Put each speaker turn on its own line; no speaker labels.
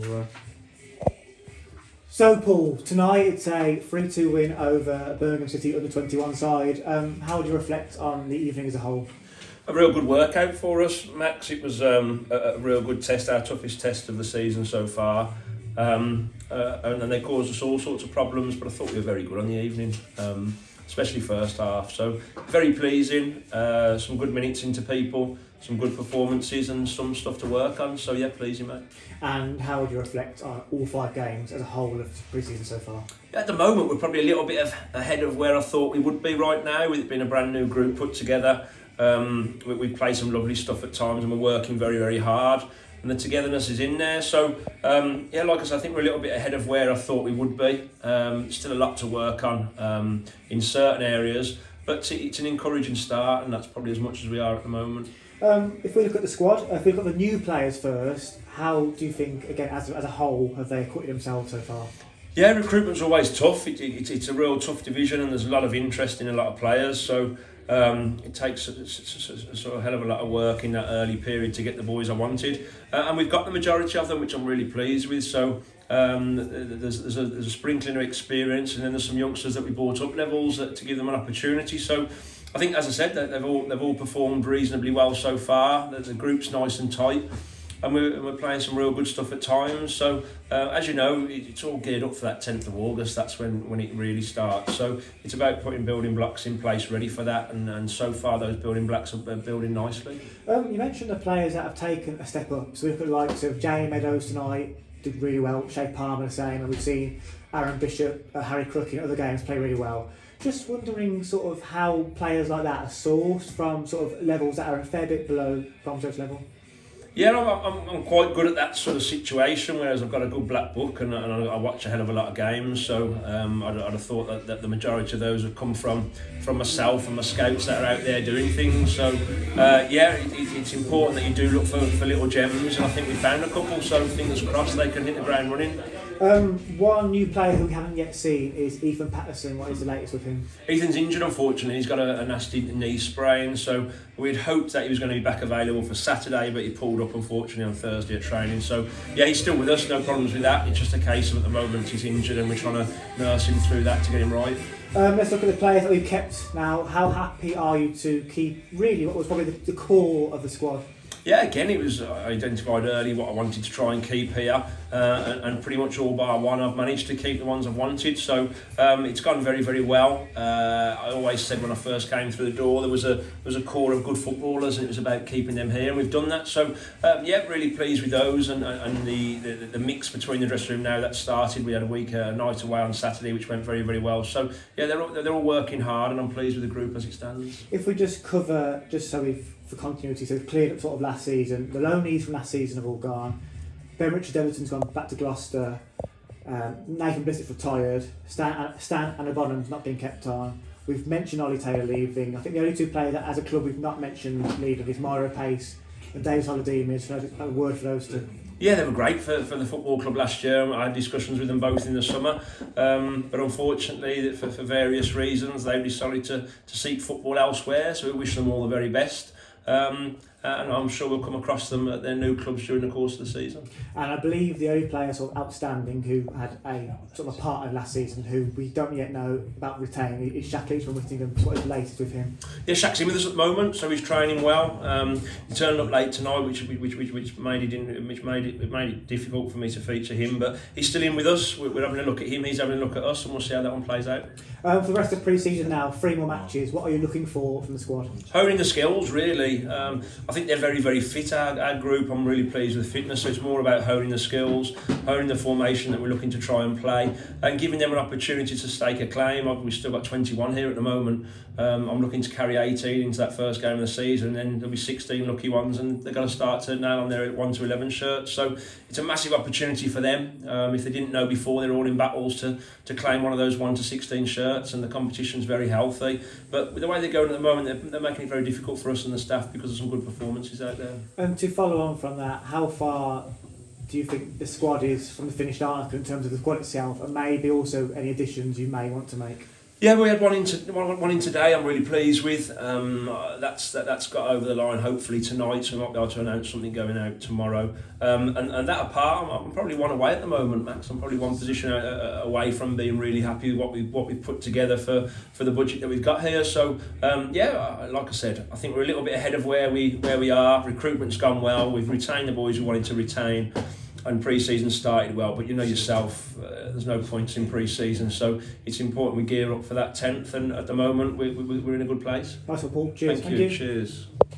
games were. So, Paul, tonight it's a 3-2 win over Birmingham City under 21 side. How would you reflect on the evening as a whole?
A real good workout for us, Max. It was a real good test, our toughest test of the season so far. And they caused us all sorts of problems, but I thought we were very good on the evening, especially first half. So very pleasing, some good minutes into people, some good performances and some stuff to work on. So yeah, pleasing, mate.
And how would you reflect on all 5 games as a whole of pre-season so far?
At the moment, we're probably a little bit ahead of where I thought we would be right now, with it being a brand new group put together. We've played some lovely stuff at times and we're working very, very hard. And the togetherness is in there. So, yeah, like I said, I think we're a little bit ahead of where I thought we would be. Still a lot to work on in certain areas, but it's an encouraging start, and that's probably as much as we are at the moment.
If we look at the squad, if we look at the new players first, how do you think, again, as a whole, have they acquitted themselves so far?
Yeah, recruitment's always tough. It's a real tough division, and there's a lot of interest in a lot of players. So it takes a sort of hell of a lot of work in that early period to get the boys I wanted, and we've got the majority of them, which I'm really pleased with. So there's a sprinkling of experience, and then there's some youngsters that we brought up levels to give them an opportunity. So I think, as I said, that they've all performed reasonably well so far. The group's nice and tight, and we're playing some real good stuff at times. So as you know, it's all geared up for that 10th of August. That's when it really starts. So it's about putting building blocks in place ready for that, and so far those building blocks are building nicely.
You mentioned the players that have taken a step up. So we've got the likes of Jay Meadows tonight, did really well, Shay Palmer the same, and we've seen Aaron Bishop, Harry Crook in other games play really well. Just wondering sort of how players like that are sourced from sort of levels that are a fair bit below Bromsgrove's level.
Yeah, I'm quite good at that sort of situation, whereas I've got a good black book and I watch a hell of a lot of games. So I'd have thought that the majority of those have come from myself and my scouts that are out there doing things. So yeah, it's important that you do look for little gems, and I think we found a couple. So fingers crossed they can hit the ground running.
One new player who we haven't yet seen is Ethan Patterson. What is the latest with him?
Ethan's injured, unfortunately. He's got a nasty knee sprain, so we'd hoped that he was going to be back available for Saturday, but he pulled up, unfortunately, on Thursday at training. So yeah, he's still with us, no problems with that. It's just a case of, at the moment, he's injured and we're trying to nurse him through that to get him right.
Let's look at the players that we've kept now. How happy are you to keep really what was probably the core of the squad?
Yeah, again, it was identified early what I wanted to try and keep here, and pretty much all bar one I've managed to keep the ones I've wanted, so it's gone very, very well. I always said when I first came through the door there was a core of good footballers, and it was about keeping them here, and we've done that. So yeah, really pleased with those, and the mix between the dressing room now that started. We had a night away on Saturday, which went very, very well. So yeah, they're all working hard, and I'm pleased with the group as it stands.
If we just cover, just so we've for continuity, so we've cleared up sort of last season. The loanees from last season have all gone. Ben Richard Everton's gone back to Gloucester. Nathan Bissett's retired. Stan Anabonham's not been kept on. We've mentioned Ollie Taylor leaving. I think the only 2 players that as a club we've not mentioned leaving is Myra Pace and Davis Holiday. A word for those 2.
Yeah, they were great for the football club last year. I had discussions with them both in the summer, but unfortunately, for various reasons, they decided to seek football elsewhere. So we wish them all the very best. And I'm sure we'll come across them at their new clubs during the course of the season. And
I believe the only player sort of outstanding who had a sort of a part of last season who we don't yet know about retaining is Shaq Leach from Whittingham. What is the latest with him?
Yeah, Shaq's in with us at the moment, so he's training well. He turned up late tonight, which made it difficult for me to feature him, but he's still in with us. We're having a look at him, he's having a look at us, and we'll see how that one plays out.
For the rest of pre-season now, 3 more matches. What are you looking for from the squad?
Honing the skills, really. I think they're very, very fit, our group. I'm really pleased with fitness, so it's more about honing the skills, honing the formation that we're looking to try and play, and giving them an opportunity to stake a claim. We've still got 21 here at the moment. I'm looking to carry 18 into that first game of the season, and then there'll be 16 lucky ones, and they're going to start to nail on their 1 to 11 shirts. So it's a massive opportunity for them. If they didn't know before, they're all in battles to claim one of those 1 to 16 shirts, and the competition's very healthy. But with the way they're going at the moment, they're making it very difficult for us and the staff because of some good performances out there.
And to follow on from that, how far do you think the squad is from the finished article in terms of the squad itself, and maybe also any additions you may want to make?
Yeah, we had one in today. I'm really pleased with. That's got over the line hopefully tonight, so we might be able to announce something going out tomorrow. And that apart, I'm probably one away at the moment, Max. I'm probably one position away from being really happy with what we've put together for the budget that we've got here. So like I said, I think we're a little bit ahead of where we are. Recruitment's gone well. We've retained the boys we wanted to retain. And pre-season started well, but you know yourself, there's no points in pre-season, so it's important we gear up for that 10th, and at the moment we're in a good place.
Nice one, Paul. Cheers.
Thank you. Cheers.